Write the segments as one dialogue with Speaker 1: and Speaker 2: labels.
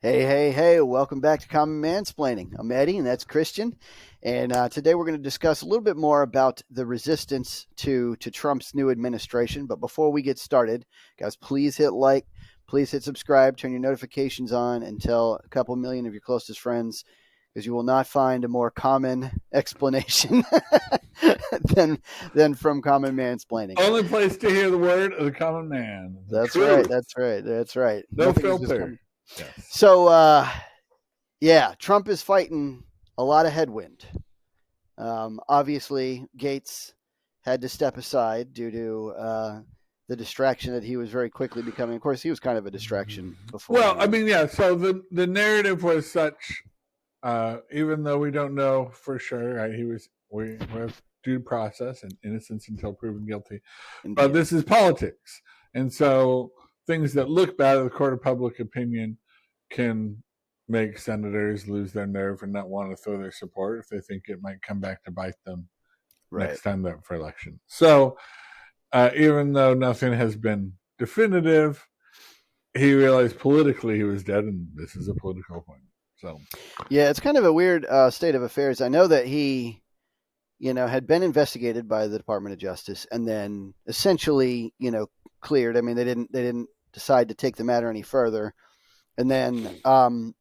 Speaker 1: Hey, welcome back to Common Mansplaining. I'm Eddie, and that's Christian. And today we're going to discuss a little bit more about the resistance to Trump's new administration. But before we get started, guys, please hit like, please hit subscribe, turn your notifications on, and tell a couple million of your closest friends, because you will not find a more common explanation than from Common Mansplaining.
Speaker 2: Only place to hear the word of the common man.
Speaker 1: That's
Speaker 2: Truth.
Speaker 1: right. That's right.
Speaker 2: No
Speaker 1: Nothing is just
Speaker 2: filter.
Speaker 1: coming.
Speaker 2: Yes.
Speaker 1: So, yeah, Trump is fighting a lot of headwind. Obviously, Gates had to step aside due to the distraction that he was very quickly becoming. Of course, he was kind of a distraction before.
Speaker 2: Well, I mean, yeah. So the narrative was such, even though we don't know for sure, right? We have due process and innocence until proven guilty.
Speaker 1: Indeed.
Speaker 2: But this is politics, and so things that look bad at the court of public opinion can make senators lose their nerve and not want to throw their support if they think it might come back to bite them next time for election. So even though nothing has been definitive, he realized politically he was dead, and this is a political appointment. So
Speaker 1: yeah, it's kind of a weird state of affairs. I know that he, had been investigated by the Department of Justice and then essentially, cleared. I mean, they didn't decide to take the matter any further. And then I'm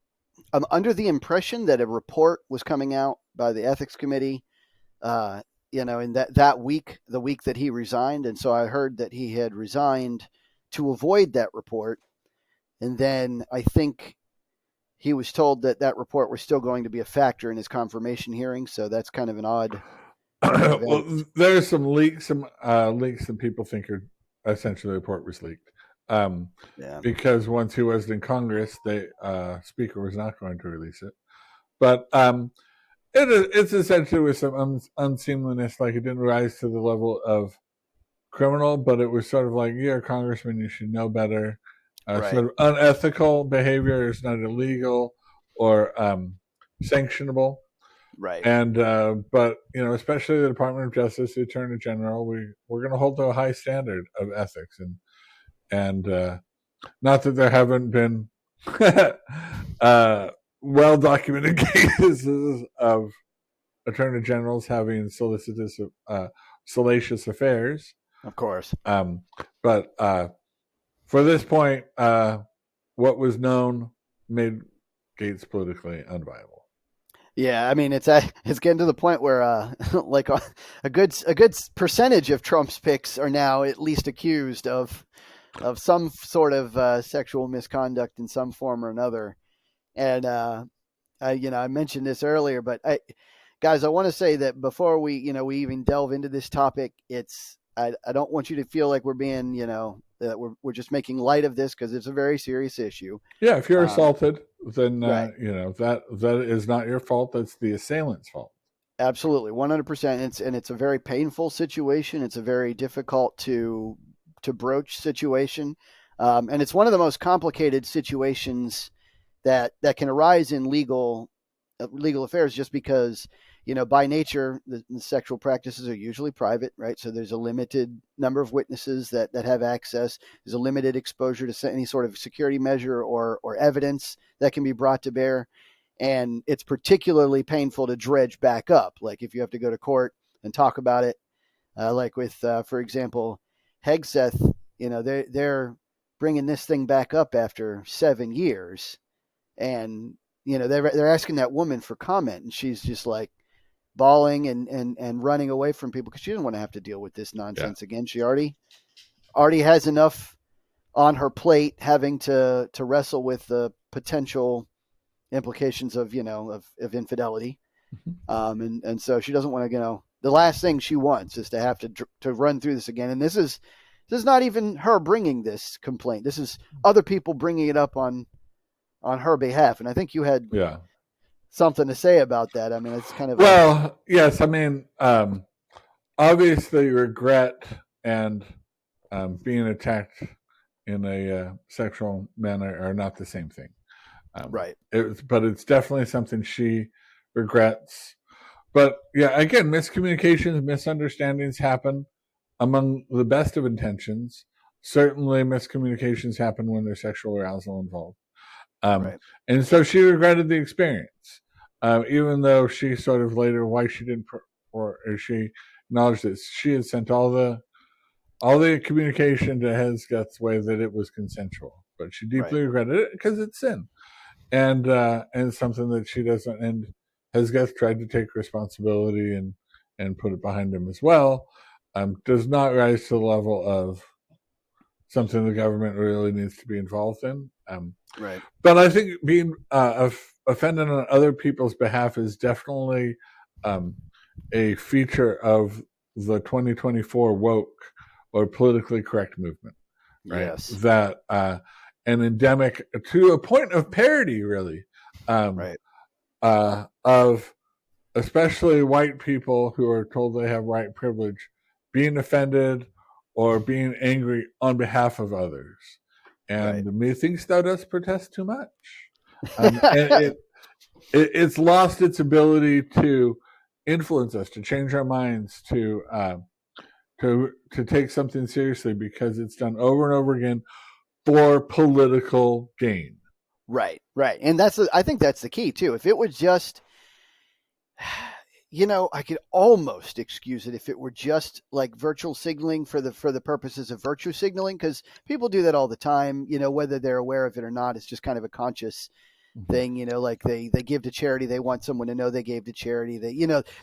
Speaker 1: under the impression that a report was coming out by the ethics committee, in that week, the week that he resigned. And so I heard that he had resigned to avoid that report. And then I think he was told that report was still going to be a factor in his confirmation hearing. So that's kind of an odd.
Speaker 2: Well, there's some leaks that people think are essentially the report was leaked. Because once he was in Congress, the speaker was not going to release it. But it's essentially with some unseemliness, like it didn't rise to the level of criminal, but it was sort of like, you're a congressman, you should know better. Sort of unethical behavior is not illegal or sanctionable.
Speaker 1: Right.
Speaker 2: And but especially the Department of Justice, the Attorney General, we're going to hold to a high standard of ethics, and not that there haven't been well documented cases of attorney generals having salacious affairs,
Speaker 1: of course.
Speaker 2: But for this point, what was known made Gates politically unviable.
Speaker 1: Yeah, I mean it's getting to the point where like a good percentage of Trump's picks are now at least accused of some sort of sexual misconduct in some form or another. And I mentioned this earlier, but guys, I want to say that before we even delve into this topic, I don't want you to feel like we're being that we're just making light of this, because it's a very serious issue.
Speaker 2: Yeah, if you're assaulted, then that is not your fault. That's the assailant's fault.
Speaker 1: Absolutely, 100%. It's a very painful situation. It's a very difficult to broach situation, and it's one of the most complicated situations that can arise in legal affairs, just because by nature the sexual practices are usually private, right? So there's a limited number of witnesses that have access. There's a limited exposure to any sort of security measure or evidence that can be brought to bear, and it's particularly painful to dredge back up, like if you have to go to court and talk about it, like with for example Hegseth. They're bringing this thing back up after 7 years, and they're asking that woman for comment, and she's just like bawling and running away from people because she didn't want to have to deal with this nonsense again. She already has enough on her plate, having to wrestle with the potential implications of infidelity, and so she doesn't want to. The last thing she wants is to have to run through this again. And this is not even her bringing this complaint. This is other people bringing it up on her behalf. And I think you had something to say about that. I mean, it's kind of
Speaker 2: yes. I mean, obviously, regret and being attacked in a sexual manner are not the same thing.
Speaker 1: Right.
Speaker 2: But it's definitely something she regrets. But yeah, again, miscommunications, misunderstandings happen among the best of intentions. Certainly, miscommunications happen when there's sexual arousal involved. Um, and so she regretted the experience, even though she sort of later why she didn't or she acknowledged that she had sent all the communication to Hesketh's way that it was consensual, but she deeply regretted it because it's sin, and something that she doesn't. And Hesketh tried to take responsibility and put it behind him as well. Does not rise to the level of something the government really needs to be involved in. But I think being offended on other people's behalf is definitely a feature of the 2024 woke or politically correct movement, right?
Speaker 1: Yes.
Speaker 2: That an endemic to a point of parody, really, of especially white people who are told they have white privilege being offended or being angry on behalf of others. And methinks thou dost protest too much. And it's lost its ability to influence us, to change our minds, to take something seriously because it's done over and over again for political gain.
Speaker 1: Right. And I think that's the key too. If it was just, I could almost excuse it if it were just like virtual signaling for the purposes of virtue signaling, because people do that all the time, whether they're aware of it or not. It's just kind of a conscious thing, like they give to charity. They want someone to know they gave to charity.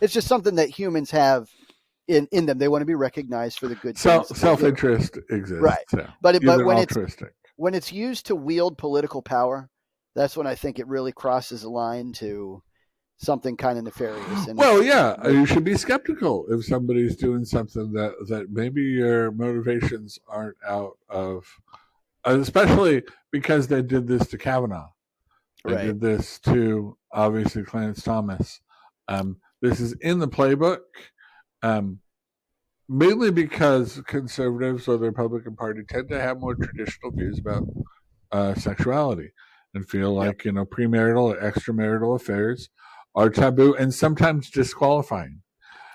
Speaker 1: It's just something that humans have in them. They want to be recognized for the good things.
Speaker 2: Self-interest exists.
Speaker 1: Right.
Speaker 2: Yeah.
Speaker 1: But when it's used to wield political power, that's when I think it really crosses a line to something kind of nefarious. And
Speaker 2: you should be skeptical if somebody's doing something that maybe your motivations aren't out of, especially because they did this to Kavanaugh. They did this to, obviously, Clarence Thomas. This is in the playbook, mainly because conservatives or the Republican Party tend to have more traditional views about sexuality and feel like, premarital or extramarital affairs are taboo and sometimes disqualifying.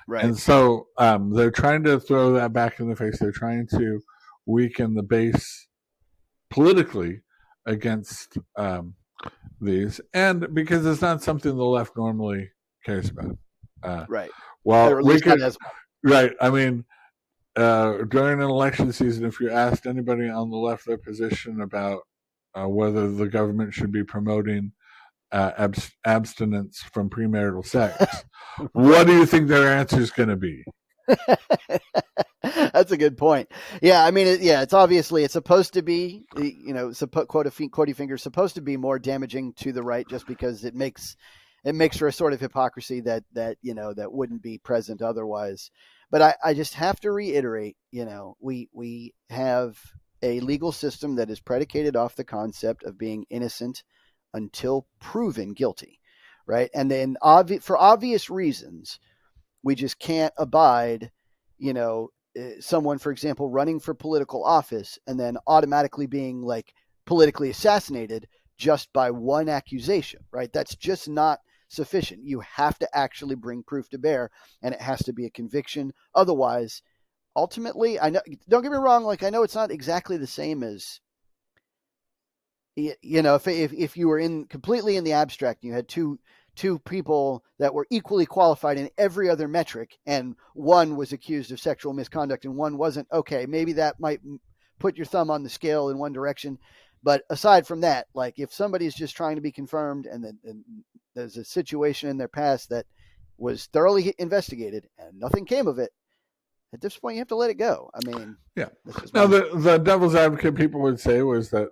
Speaker 2: And so they're trying to throw that back in the face. They're trying to weaken the base politically against these, and because it's not something the left normally cares about. Well, we could, I mean, during an election season, if you asked anybody on the left their position about whether the government should be promoting abstinence from premarital sex, what do you think their answer is going to be?
Speaker 1: That's a good point. Yeah, I mean, it's obviously it's supposed to be, quote finger, supposed to be more damaging to the right, just because it makes for a sort of hypocrisy that wouldn't be present otherwise. But I just have to reiterate, we have a legal system that is predicated off the concept of being innocent until proven guilty, right? And then for obvious reasons, we just can't abide, someone, for example, running for political office and then automatically being like politically assassinated just by one accusation, right? That's just not sufficient. You have to actually bring proof to bear, and it has to be a conviction. Otherwise, ultimately, I know, don't get me wrong, like I know it's not exactly the same as, if you were completely in the abstract, and you had two people that were equally qualified in every other metric, and one was accused of sexual misconduct and one wasn't. Okay, maybe that might put your thumb on the scale in one direction. But aside from that, like if somebody's just trying to be confirmed and there's a situation in their past that was thoroughly investigated and nothing came of it, at this point you have to let it go. I mean,
Speaker 2: Now the devil's advocate people would say was that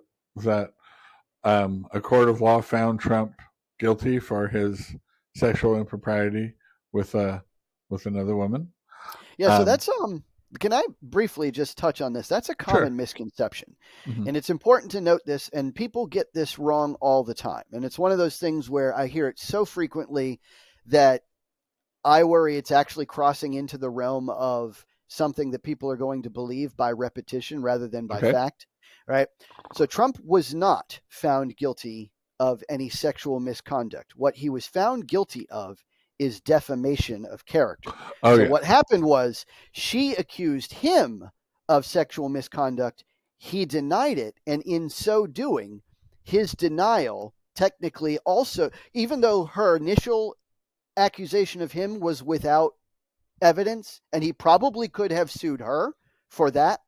Speaker 2: a court of law found Trump guilty for his sexual impropriety with another woman.
Speaker 1: Yeah, so that's can I briefly just touch on this? That's a common misconception. Mm-hmm. And it's important to note this, and people get this wrong all the time. And it's one of those things where I hear it so frequently that I worry it's actually crossing into the realm of something that people are going to believe by repetition rather than by fact, right? So Trump was not found guilty of any sexual misconduct. What he was found guilty of is defamation of character. What happened was she accused him of sexual misconduct. He denied it. And in so doing, his denial technically also, even though her initial accusation of him was without evidence, and he probably could have sued her for that,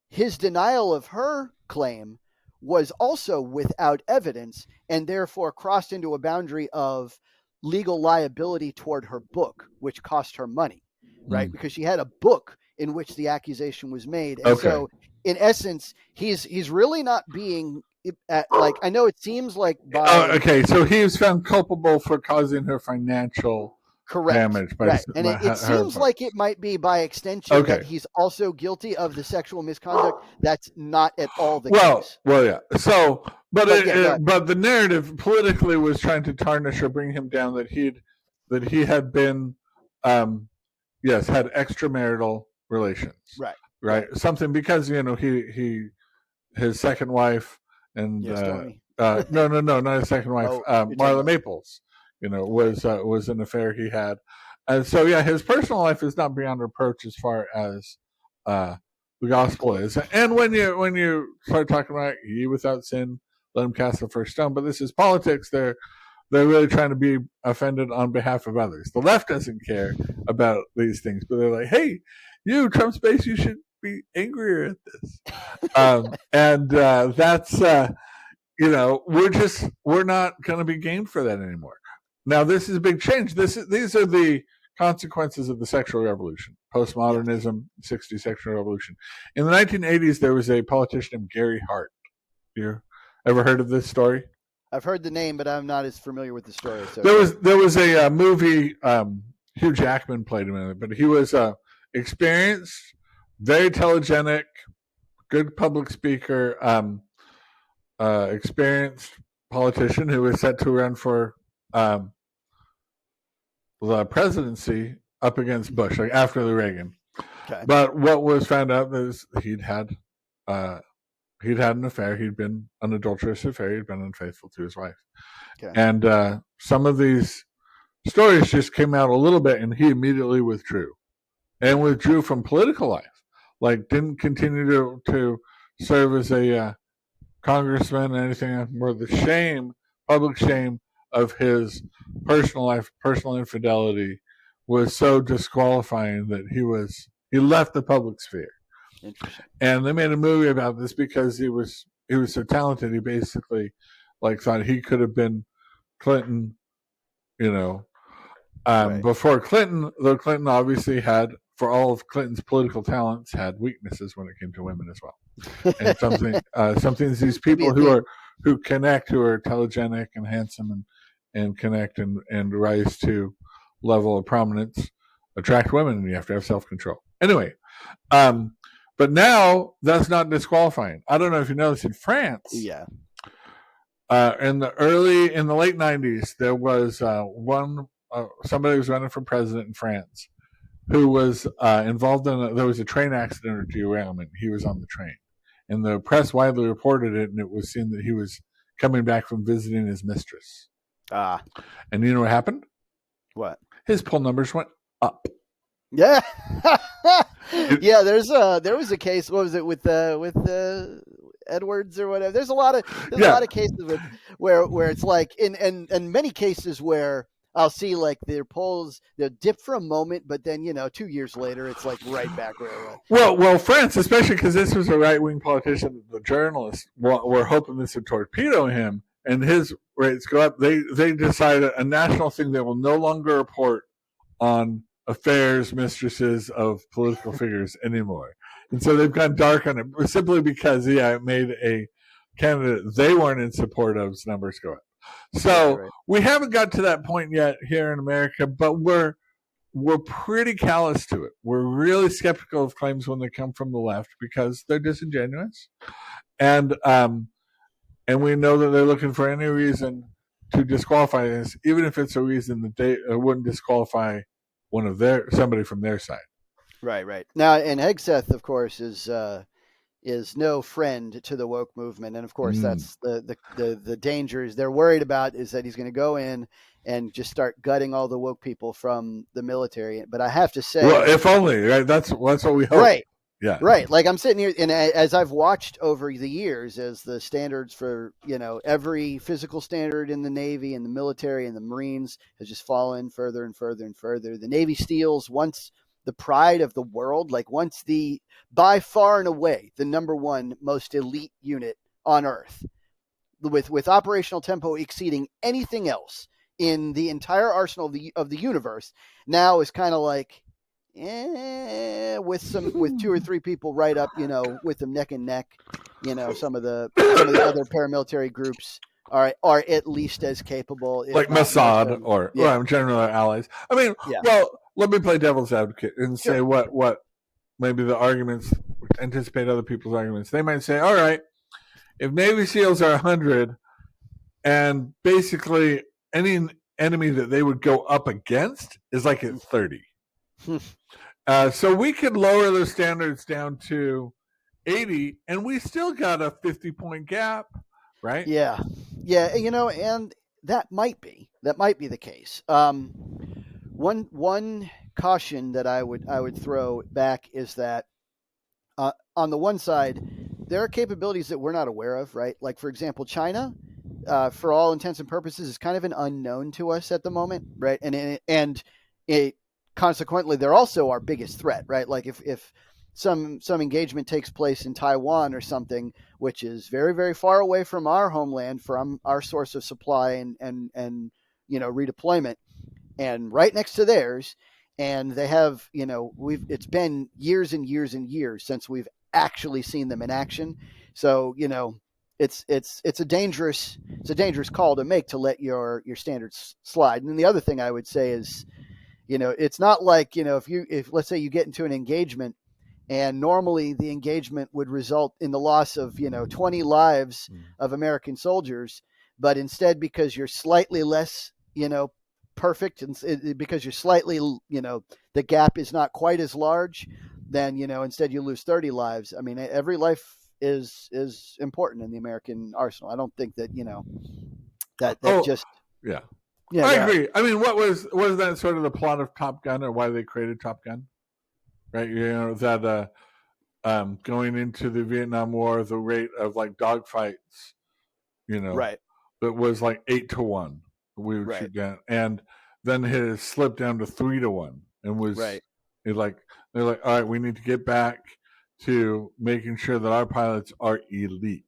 Speaker 1: his denial of her claim was also without evidence and therefore crossed into a boundary of legal liability toward her book, which cost her money, right? Because she had a book in which the accusation was made. And so in essence, he's really not being like, I know it seems like by
Speaker 2: so he was found culpable for causing her financial damage by
Speaker 1: right. And it seems like it might be by extension that he's also guilty of the sexual misconduct. That's not at all the case.
Speaker 2: Well, yeah. So, but the narrative politically was trying to tarnish or bring him down that he had been, yes, had extramarital relations. Right. Something because his second wife and no, not his second wife, Marla Maples, was an affair he had, and so his personal life is not beyond reproach as far as the gospel is. And when you start talking about ye without sin, let him cast the first stone. But this is politics. They're really trying to be offended on behalf of others. The left doesn't care about these things, but they're like, hey, you Trump's base, you should be angrier at this. And that's we're not going to be game for that anymore. Now this is a big change. These are the consequences of the sexual revolution, postmodernism, 60s sexual revolution. In the 1980s, there was a politician named Gary Hart. You ever heard of this story?
Speaker 1: I've heard the name, but I'm not as familiar with the story. So
Speaker 2: there was a movie. Hugh Jackman played him in it, but he was experienced, very telegenic, good public speaker, experienced politician who was set to run for the presidency up against Bush, like after the Reagan. Okay. But what was found out is he'd had an affair. He'd been an adulterous affair. He'd been unfaithful to his wife. Okay. And some of these stories just came out a little bit, and he immediately withdrew from political life. Like, didn't continue to serve as a congressman or anything. More the public shame of his personal life, personal infidelity, was so disqualifying that he left the public sphere.
Speaker 1: Interesting.
Speaker 2: And they made a movie about this because he was so talented. He basically thought he could have been Clinton, before Clinton, though Clinton obviously had, for all of Clinton's political talents, had weaknesses when it came to women as well. And something these people who connect, who are telegenic and handsome and connect and rise to level of prominence, attract women, and you have to have self-control. Anyway, but now that's not disqualifying. I don't know if you noticed in France.
Speaker 1: Yeah.
Speaker 2: In the late 90s, there was somebody who was running for president in France who was involved there was a train accident or derailment. He was on the train, and the press widely reported it, and it was seen that he was coming back from visiting his mistress. And you know what happened?
Speaker 1: What?
Speaker 2: His poll numbers went up.
Speaker 1: Yeah. Yeah, there was a case, what was it, with Edwards or whatever. There's a lot of cases where it's like in many cases where I'll see like their polls, they'll dip for a moment, but then 2 years later it's like right back where it
Speaker 2: was. Well, France, especially because this was a right-wing politician, the journalists were hoping this would torpedo him and his rates go up. They decided a national thing, they will no longer report on affairs, mistresses of political figures anymore. And so they've gone dark on it simply because, it made a candidate they weren't in support of's numbers go up. So we haven't got to that point yet here in America, but we're pretty callous to it. We're really skeptical of claims when they come from the left because they're disingenuous. And we know that they're looking for any reason to disqualify this, even if it's a reason that they wouldn't disqualify somebody from their side.
Speaker 1: Right. Now, and Hegseth, of course, is no friend to the woke movement, and of course, that's the dangers they're worried about is that he's going to go in and just start gutting all the woke people from the military. But I have to say,
Speaker 2: well, if only, right? That's what we hope.
Speaker 1: Right.
Speaker 2: Yeah.
Speaker 1: Right. Like I'm sitting here, and as I've watched over the years, as the standards for, every physical standard in the Navy and the military and the Marines has just fallen further and further and further. The Navy SEALs, once the pride of the world, like once by far and away, the number one most elite unit on Earth, with operational tempo exceeding anything else in the entire arsenal of the universe, now is kind of like, with two or three people right up, with them neck and neck, some of the other paramilitary groups are at least as capable, if
Speaker 2: like
Speaker 1: not more
Speaker 2: Mossad
Speaker 1: so.
Speaker 2: or
Speaker 1: Yeah,
Speaker 2: general allies. I mean,
Speaker 1: yeah,
Speaker 2: well, let me play devil's advocate and say
Speaker 1: sure.
Speaker 2: what maybe the arguments, anticipate other people's arguments. They might say, all right, if Navy SEALs are 100 and basically any enemy that they would go up against is like at 30. So we could lower the standards down to 80 and we still got a 50-point gap, right?
Speaker 1: Yeah, yeah, and that might be the case. One caution that I would throw back is that, on the one side, there are capabilities that we're not aware of, right? Like, for example, China, for all intents and purposes, is kind of an unknown to us at the moment, right? And it consequently, they're also our biggest threat, right? Like, if some engagement takes place in Taiwan or something, which is very, very far away from our homeland, from our source of supply and redeployment, and right next to theirs, and they have, it's been years and years and years since we've actually seen them in action. So, it's a dangerous call to make, to let your standards slide. And then the other thing I would say is, it's not like, if let's say you get into an engagement, and normally the engagement would result in the loss of 20 lives of American soldiers, but instead, because you're slightly less perfect, and because you're slightly, the gap is not quite as large, then instead you lose 30 lives. I mean, every life is important in the American arsenal. I don't think that just
Speaker 2: yeah.
Speaker 1: yeah.
Speaker 2: I agree. I mean, what was that sort of the plot of Top Gun, or why they created Top Gun? Right, that going into the Vietnam War, the rate of like dogfights,
Speaker 1: Right.
Speaker 2: it was like 8-1 we would shoot down, and then it had slipped down to 3-1, and was
Speaker 1: right.
Speaker 2: They're like, all right, we need to get back to making sure that our pilots are elite.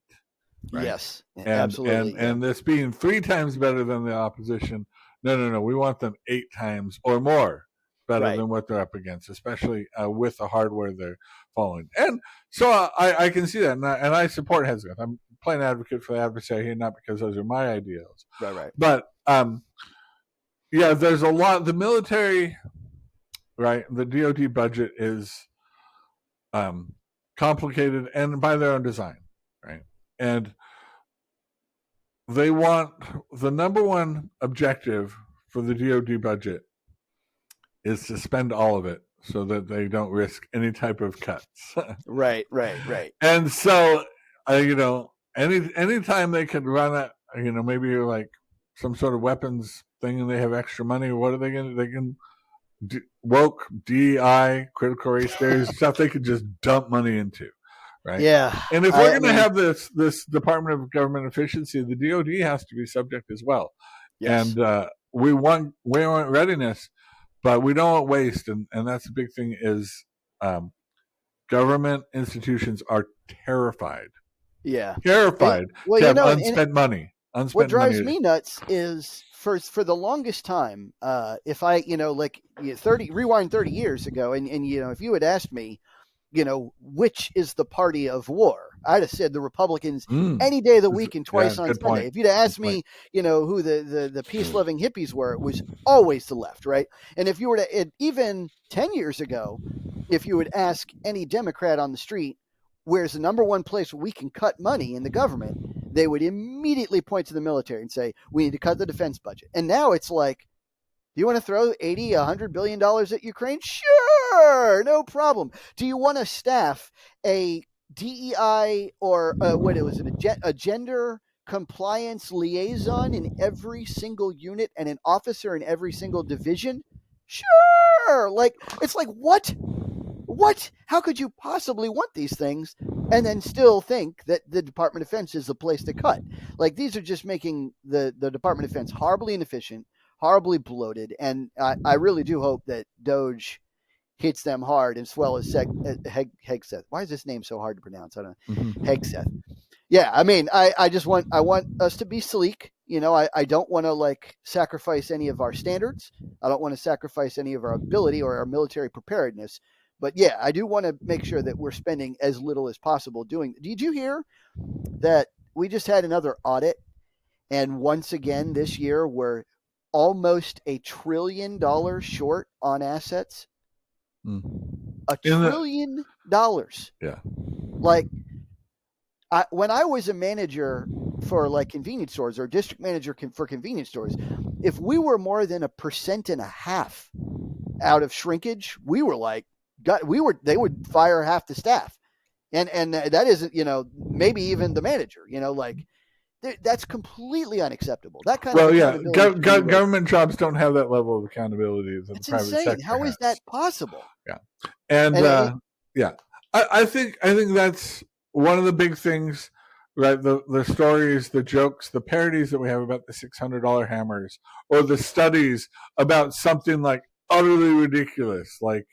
Speaker 2: Right?
Speaker 1: Yes,
Speaker 2: and
Speaker 1: absolutely.
Speaker 2: And this being 3 times better than the opposition. No. We want them 8 times or more better than what they're up against, especially with the hardware they're following. And so I can see that, and I support Hesworth. I'm playing advocate for the adversary here, not because those are my ideals.
Speaker 1: Right.
Speaker 2: But yeah, there's a lot. The military, right? The DoD budget is complicated and by their own design, right? And they want, the number one objective for the DoD budget is to spend all of it so that they don't risk any type of cuts.
Speaker 1: Right.
Speaker 2: And so, anytime they could run it, maybe like some sort of weapons thing, and they have extra money, what are they going to? They can woke DEI, critical race theory stuff. They could just dump money into. Right.
Speaker 1: Yeah.
Speaker 2: And if we're going to have this Department of Government Efficiency, the DoD has to be subject as well. Yes. And we want readiness, but we don't want waste. And that's the big thing is government institutions are terrified.
Speaker 1: Yeah.
Speaker 2: Terrified to have unspent money.
Speaker 1: What drives me nuts is, for the longest time, if I, rewind 30 years ago, and if you had asked me, which is the party of war, I'd have said the Republicans any day of the week and twice on Sunday. Point. If you'd asked me, who the peace-loving hippies were, it was always the left, right? And if you were to, even 10 years ago, if you would ask any Democrat on the street, where's the number one place where we can cut money in the government, they would immediately point to the military and say, we need to cut the defense budget. And now it's like, do you want to throw $100 billion at Ukraine? Sure, no problem. Do you want to staff a DEI or a gender compliance liaison in every single unit and an officer in every single division? Sure. Like, it's like, what What? How could you possibly want these things and then still think that the Department of Defense is the place to cut? Like, these are just making the Department of Defense horribly inefficient, horribly bloated, and I really do hope that Doge hits them hard, as well as Hegseth. Why is this name so hard to pronounce? I don't know.
Speaker 2: Mm-hmm.
Speaker 1: Hegseth. Yeah, I mean, I just want us to be sleek. I don't want to like sacrifice any of our standards. I don't want to sacrifice any of our ability or our military preparedness. But yeah, I do want to make sure that we're spending as little as possible doing. Did you hear that we just had another audit, and once again this year we're almost $1 trillion short on assets? $1 trillion.
Speaker 2: Yeah.
Speaker 1: Like, when I was a manager for like convenience stores or district manager for convenience stores, if we were more than 1.5% out of shrinkage, we were like, they would fire half the staff. And that isn't, maybe even the manager, like that's completely unacceptable. That kind of accountability.
Speaker 2: Government jobs don't have that level of accountability that the private
Speaker 1: insane.
Speaker 2: sector
Speaker 1: How
Speaker 2: has.
Speaker 1: is that possible?
Speaker 2: Yeah. And I think that's one of the big things, right? The stories, the jokes, the parodies that we have about the $600 hammers, or the studies about something like utterly ridiculous, like,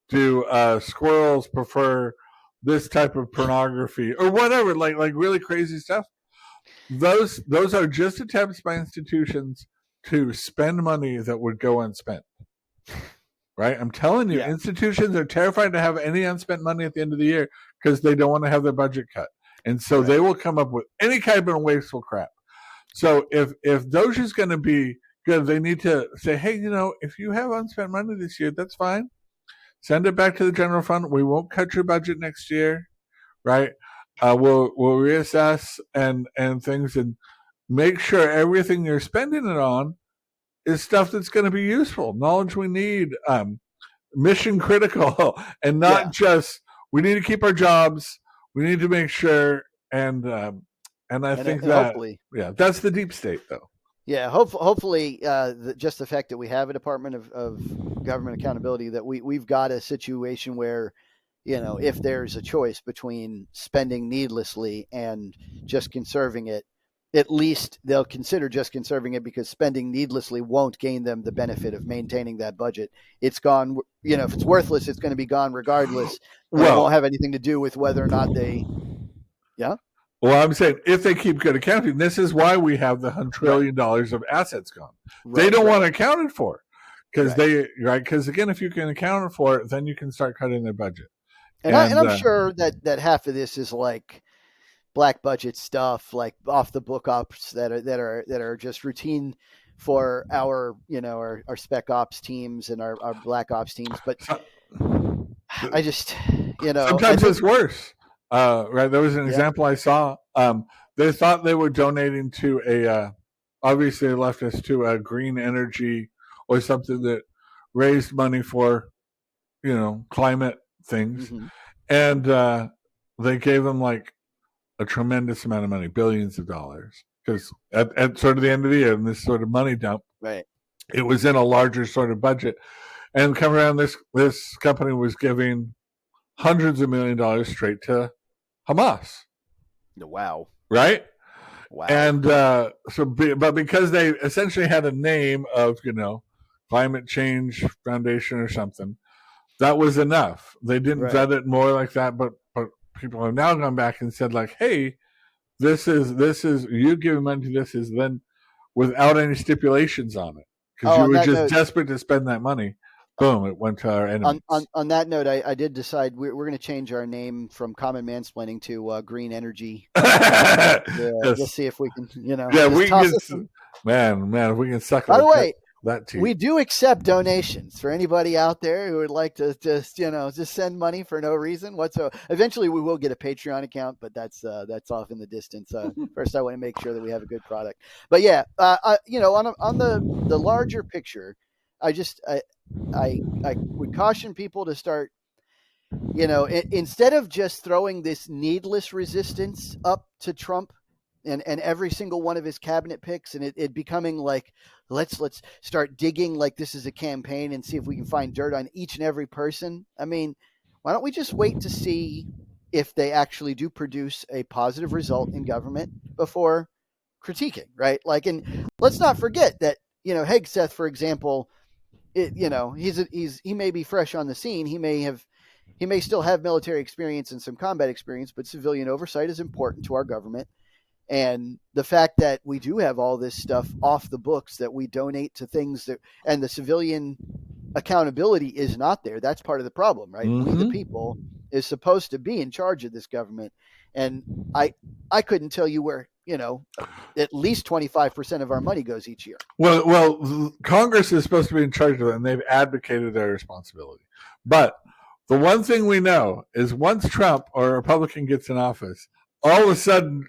Speaker 2: do squirrels prefer this type of pornography or whatever, like really crazy stuff. Those are just attempts by institutions to spend money that would go unspent. Right? I'm telling you, institutions are terrified to have any unspent money at the end of the year because they don't want to have their budget cut. And so they will come up with any kind of wasteful crap. So if Doge is going to be good, they need to say, hey, if you have unspent money this year, that's fine. Send it back to the general fund. We won't cut your budget next year, right? We'll reassess and things, and make sure everything you're spending it on is stuff that's going to be useful, knowledge we need, mission critical, and not just we need to keep our jobs. We need to make sure, and I think that that's the deep state, though.
Speaker 1: Yeah, hopefully, just the fact that we have a Department of Government Accountability, that we've got a situation where, if there's a choice between spending needlessly and just conserving it, at least they'll consider just conserving it, because spending needlessly won't gain them the benefit of maintaining that budget. It's gone. If it's worthless, it's going to be gone regardless. Well, it won't have anything to do with whether or not they. Yeah.
Speaker 2: Well, I'm saying if they keep good accounting, this is why we have the $100 trillion of assets gone. They don't want to account it for, because because again, if you can account it for it, then you can start cutting their budget.
Speaker 1: And I'm sure that half of this is like black budget stuff, like off the book ops that are just routine for our our spec ops teams and our black ops teams. But I just
Speaker 2: sometimes it's worse. Right, there was an example I saw. They thought they were donating to obviously they left us to a green energy or something that raised money for, climate things, and they gave them like a tremendous amount of money, billions of dollars, because at sort of the end of the year, in this sort of money dump, it was in a larger sort of budget, and come around, this company was giving hundreds of $millions of straight to Hamas.
Speaker 1: Wow.
Speaker 2: Right?
Speaker 1: Wow.
Speaker 2: And but because they essentially had a name of, Climate Change Foundation or something, that was enough. They didn't vet it more like that, but people have now gone back and said, like, hey, this is you giving money to this is then without any stipulations on it, because you were just desperate to spend that money. Boom, it went to our enemies.
Speaker 1: On that note, I did decide we're going to change our name from Common Mansplaining to Green Energy. Just see if we can,
Speaker 2: Yeah, we can. Man, if we can suck.
Speaker 1: By the way,
Speaker 2: that team.
Speaker 1: We do accept donations for anybody out there who would like to just send money for no reason whatsoever. Eventually, we will get a Patreon account, but that's off in the distance. First, I want to make sure that we have a good product. But yeah, on the larger picture, I would caution people to start, instead of just throwing this needless resistance up to Trump and every single one of his cabinet picks, and it becoming like, let's start digging like this is a campaign and see if we can find dirt on each and every person. I mean, Why don't we just wait to see if they actually do produce a positive result in government before critiquing, right? Like, and let's not forget that, Hegseth, for example, he may be fresh on the scene. He may still have military experience and some combat experience, but civilian oversight is important to our government. And the fact that we do have all this stuff off the books that we donate to things that, and the civilian accountability is not there. That's part of the problem, right?
Speaker 2: Mm-hmm.
Speaker 1: We, the people, is supposed to be in charge of this government. And I couldn't tell you where, at least 25% of our money goes each year.
Speaker 2: Well, Congress is supposed to be in charge of it, and they've advocated their responsibility. But the one thing we know is once Trump or a Republican gets in office, all of a sudden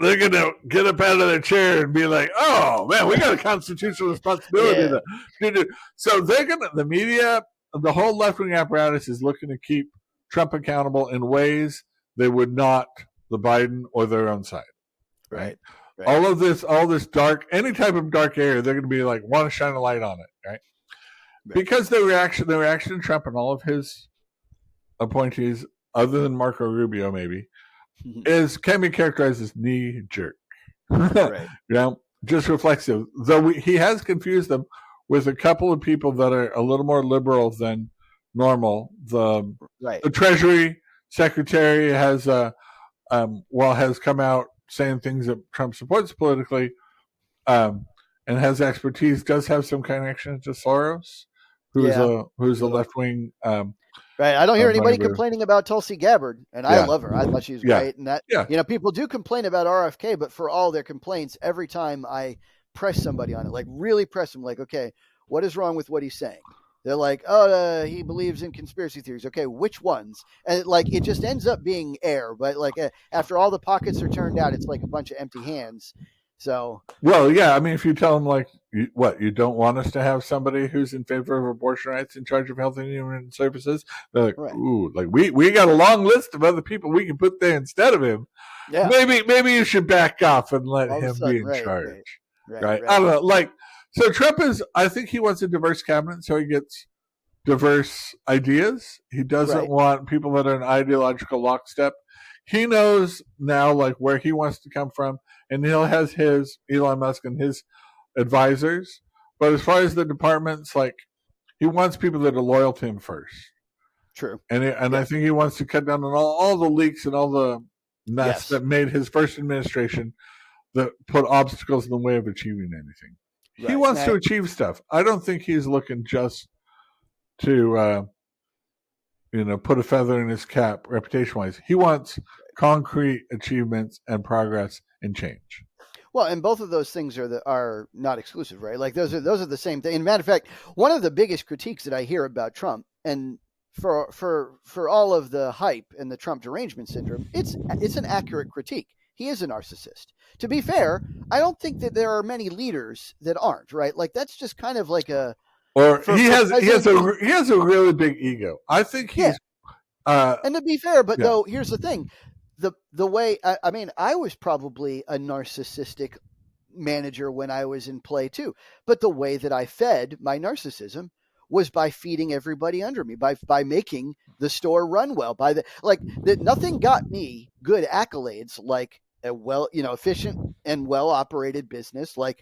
Speaker 2: they're going to get up out of their chair and be like, oh, man, we got a constitutional responsibility. Yeah. So they're going to, the media, the whole left-wing apparatus is looking to keep Trump accountable in ways they would not the Biden or their own side. Right. All this dark, any type of dark area, they're going to be like, want to shine a light on it, right? Because the reaction to Trump and all of his appointees, other than Marco Rubio, maybe, can be characterized as knee jerk. Right. Just reflexive. Though he has confused them with a couple of people that are a little more liberal than normal. The Treasury Secretary has come out saying things that Trump supports politically, and has expertise, does have some connection to Soros, who's a left wing.
Speaker 1: Right. I don't hear anybody complaining about Tulsi Gabbard, and I love her. I thought she was great. And that, people do complain about RFK, but for all their complaints, every time I press somebody on it, like really press them, like, okay, what is wrong with what he's saying? They're like, oh, he believes in conspiracy theories. Okay, which ones? And it just ends up being air. But after all the pockets are turned out, it's like a bunch of empty hands. So,
Speaker 2: well, yeah. I mean, if you tell them you don't want us to have somebody who's in favor of abortion rights in charge of health and human services, they're like, ooh, we got a long list of other people we can put there instead of him. Yeah. Maybe you should back off and let him be in charge. Right. I don't know. So Trump I think he wants a diverse cabinet, so he gets diverse ideas. He doesn't want people that are in ideological lockstep. He knows now where he wants to come from, and he'll has his Elon Musk and his advisors. But as far as the departments, he wants people that are loyal to him first.
Speaker 1: True.
Speaker 2: And I think he wants to cut down on all the leaks and all the mess that made his first administration that put obstacles in the way of achieving anything. He wants to achieve stuff. I don't think he's looking just to, put a feather in his cap reputation-wise. He wants concrete achievements and progress and change.
Speaker 1: Well, and both of those things are not exclusive, right? Those are the same thing. And matter of fact, one of the biggest critiques that I hear about Trump, and for all of the hype and the Trump derangement syndrome, it's an accurate critique. He is a narcissist. To be fair, I don't think that there are many leaders that aren't, right? That's just kind of like a.
Speaker 2: Or he has a really big ego. I think he's.
Speaker 1: And to be fair, but though here's the thing, the way I was probably a narcissistic manager when I was in play too, but the way that I fed my narcissism was by feeding everybody under me, by making the store run well, nothing got me good accolades like a efficient and well operated business, like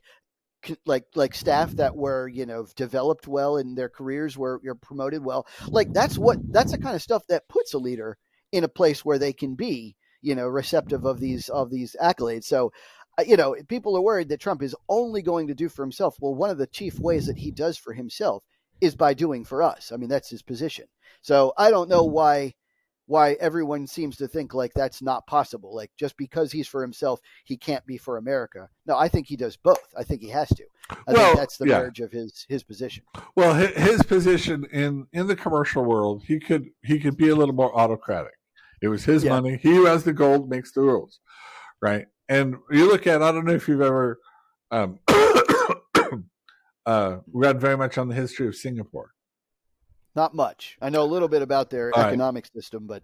Speaker 1: staff that were developed well in their careers, were promoted well. That's the kind of stuff that puts a leader in a place where they can be receptive of these accolades. So people are worried that Trump is only going to do for himself. Well, one of the chief ways that he does for himself is by doing for us. I mean, that's his position. So I don't know why everyone seems to think that's not possible. Just because he's for himself, he can't be for America. No, I think he does both. I think he has to. I think that's the marriage of his position.
Speaker 2: Well, his position in the commercial world, he could be a little more autocratic. It was his money. He who has the gold makes the rules, right? And you look at, I don't know if you've ever read very much on the history of Singapore.
Speaker 1: Not much. I know a little bit about their economic system, but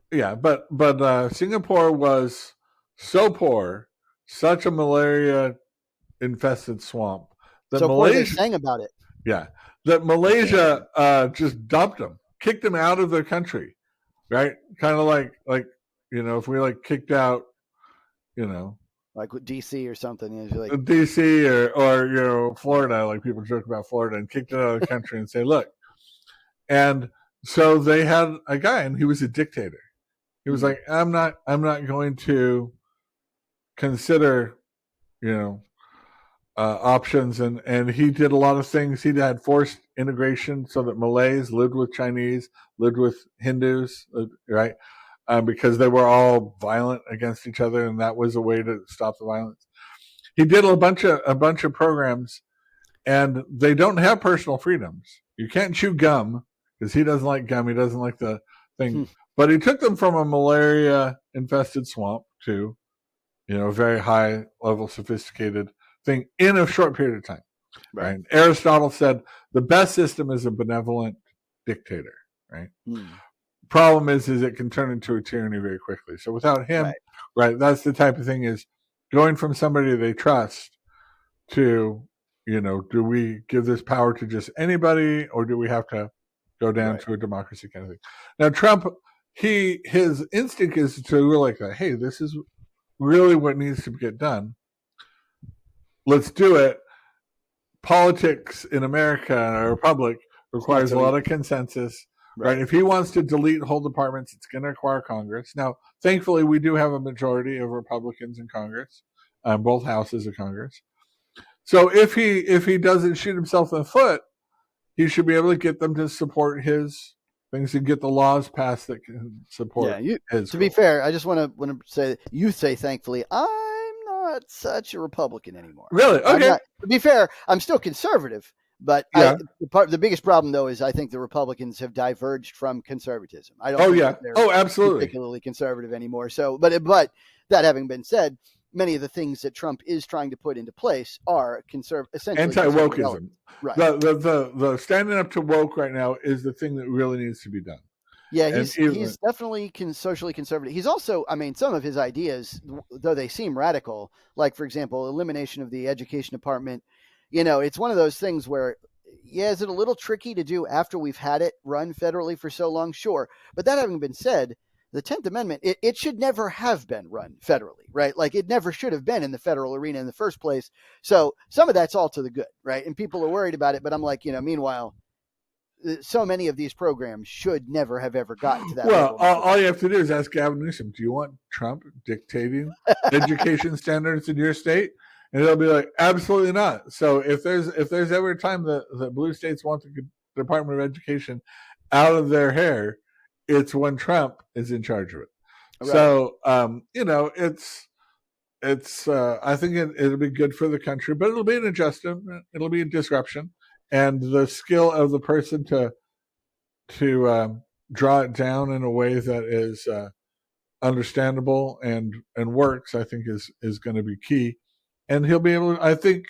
Speaker 2: Singapore was so poor, such a malaria-infested swamp that
Speaker 1: Malaysia sang about it.
Speaker 2: Yeah, that Malaysia just dumped them, kicked them out of their country. right? Kind of like if we like kicked out, you know,
Speaker 1: like with DC or something. Like
Speaker 2: DC or Florida, like people joke about Florida, and kicked it out of the country and say, look, and so they had a guy, and he was a dictator. He was like, I'm not going to consider, options, and he did a lot of things. He had forced integration so that Malays lived with Chinese, lived with Hindus, right? Because they were all violent against each other, and that was a way to stop the violence. He did a bunch of programs, and they don't have personal freedoms. You can't chew gum because he doesn't like gum. He doesn't like the thing. But he took them from a malaria infested swamp to, a very high level sophisticated thing in a short period of time. Right. Aristotle said the best system is a benevolent dictator. Right. Problem is it can turn into a tyranny very quickly. So without him, right, that's the type of thing is going from somebody they trust to, do we give this power to just anybody, or do we have to go down to a democracy kind of thing? Now, Trump, his instinct is to really like, hey, this is really what needs to get done. Let's do it. Politics in America and our republic requires a lot of consensus. Right. If he wants to delete whole departments, it's going to require Congress. Now, thankfully, we do have a majority of Republicans in Congress, both houses of Congress. So if he doesn't shoot himself in the foot, he should be able to get them to support his things and get the laws passed that can support his.
Speaker 1: To be fair, I just want to say, you say thankfully, I'm not such a Republican anymore.
Speaker 2: Really? Okay.
Speaker 1: To be fair, I'm still conservative. But the biggest problem, though, is I think the Republicans have diverged from conservatism. I don't think they're
Speaker 2: absolutely
Speaker 1: particularly conservative anymore. So, but that having been said, many of the things that Trump is trying to put into place are essentially
Speaker 2: anti-wokeism. Right. The standing up to woke right now is the thing that really needs to be done.
Speaker 1: Yeah, he's definitely socially conservative. He's also, some of his ideas, though they seem radical, like, for example, elimination of the education department. It's one of those things where, is it a little tricky to do after we've had it run federally for so long? Sure. But that having been said, the 10th Amendment, it should never have been run federally, right? Like it never should have been in the federal arena in the first place. So some of that's all to the good, right? And people are worried about it. But I'm like, meanwhile, so many of these programs should never have ever gotten to that level.
Speaker 2: Well, all you have to do is ask Gavin Newsom, do you want Trump dictating education standards in your state? And they'll be like, absolutely not. So if there's ever a time that blue states want the Department of Education out of their hair, it's when Trump is in charge of it. Right. So it's I think it'll be good for the country, but it'll be an adjustment. It'll be a disruption, and the skill of the person to draw it down in a way that is understandable and works, I think is going to be key. And he'll be able to, I think,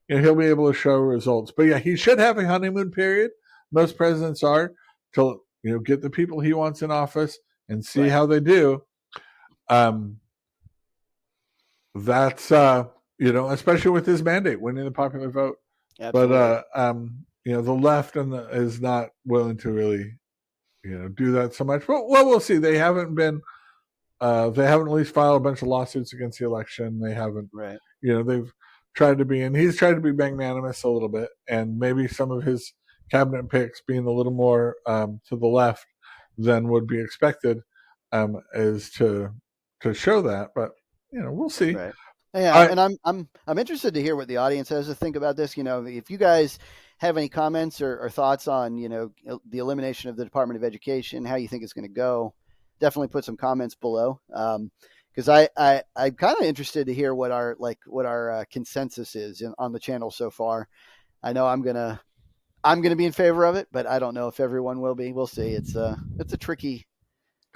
Speaker 2: he'll be able to show results. But yeah, he should have a honeymoon period. Most presidents are, to get the people he wants in office and see how they do. That's especially with his mandate winning the popular vote. Absolutely. But the left is not willing to really do that so much. But we'll see. They haven't been. They haven't at least filed a bunch of lawsuits against the election. They haven't. Right. They've tried to be, and he's tried to be magnanimous a little bit, and maybe some of his cabinet picks being a little more to the left than would be expected, is to show that. But we'll see.
Speaker 1: Right. Yeah, and I'm interested to hear what the audience has to think about this. If you guys have any comments or thoughts on the elimination of the Department of Education, how you think it's going to go, definitely put some comments below. Because I'm kind of interested to hear what our consensus is on the channel so far. I know I'm gonna be in favor of it, but I don't know if everyone will be. We'll see. It's a tricky,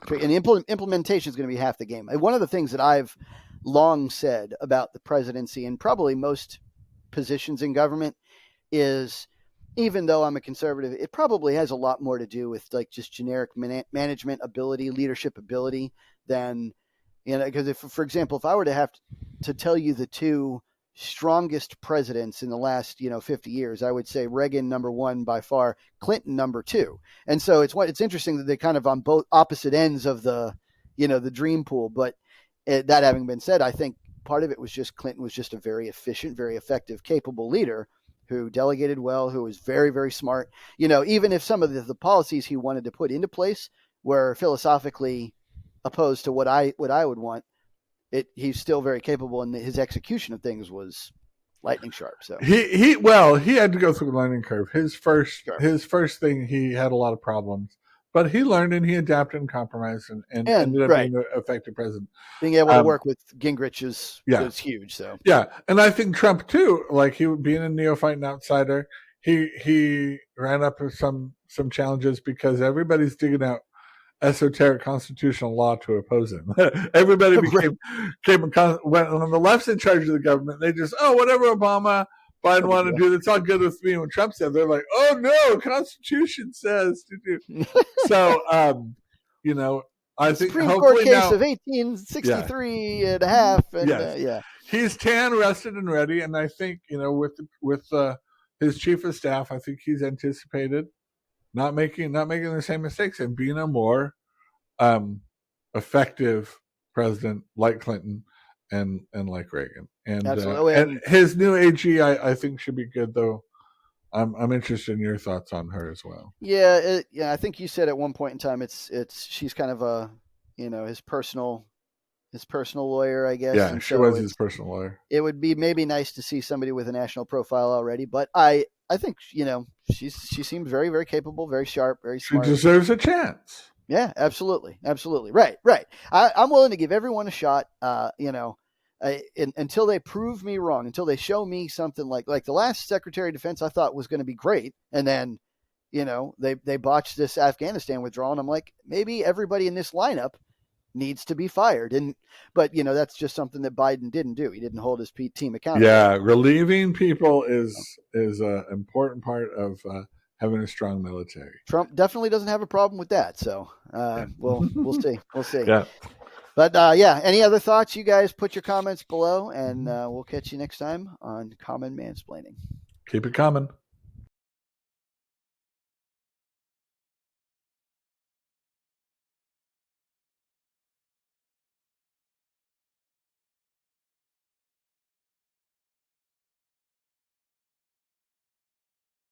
Speaker 1: and implementation is going to be half the game. One of the things that I've long said about the presidency and probably most positions in government is, even though I'm a conservative, it probably has a lot more to do with like just generic management ability, leadership ability than. Because if, for example, if I were to have to tell you the two strongest presidents in the last 50 years. I would say Reagan number one by far, Clinton number two. And so it's interesting that they kind of on both opposite ends of the the dream pool. But that having been said, I think part of it was just Clinton was just a very efficient, very effective, capable leader who delegated well, who was very, very smart. Even if some of the policies he wanted to put into place were philosophically opposed to what I would want, he's still very capable, and his execution of things was lightning sharp. So
Speaker 2: he had to go through the learning curve. His first thing, he had a lot of problems, but he learned and he adapted and compromised and ended up being an effective president.
Speaker 1: Being able to work with Gingrich is huge. So
Speaker 2: and I think Trump too, like he being a neophyte and outsider, he ran up with some challenges because everybody's digging out esoteric constitutional law to oppose him. Everybody when the left's in charge of the government, they just, whatever Biden wanted to do, that's all good with me. When Trump said, they're like, oh no, Constitution says to do. So, I think
Speaker 1: Supreme Court case of 1863 and a half. And,
Speaker 2: he's tan, rested, and ready. And I think, with his chief of staff, I think he's anticipated not making the same mistakes and being a more effective president like Clinton and like Reagan. And and his new AG, I think, should be good, though. I'm interested in your thoughts on her as well.
Speaker 1: Yeah, I think you said at one point in time she's kind of a his personal lawyer, I guess.
Speaker 2: Yeah, she was his personal lawyer.
Speaker 1: It would be maybe nice to see somebody with a national profile already, but I think she seems very, very capable, very sharp, very smart.
Speaker 2: She deserves a chance.
Speaker 1: Yeah, absolutely. Right. I'm willing to give everyone a shot. Until they prove me wrong, until they show me something like the last Secretary of Defense I thought was going to be great, and then they botched this Afghanistan withdrawal, and I'm like, maybe everybody in this lineup needs to be fired. But that's just something that Biden didn't do. He didn't hold his team accountable.
Speaker 2: Yeah, relieving people is an important part of having a strong military.
Speaker 1: Trump definitely doesn't have a problem with that. So we'll see. We'll see.
Speaker 2: Yeah.
Speaker 1: But any other thoughts? You guys put your comments below, and we'll catch you next time on Common Mansplaining.
Speaker 2: Keep it common.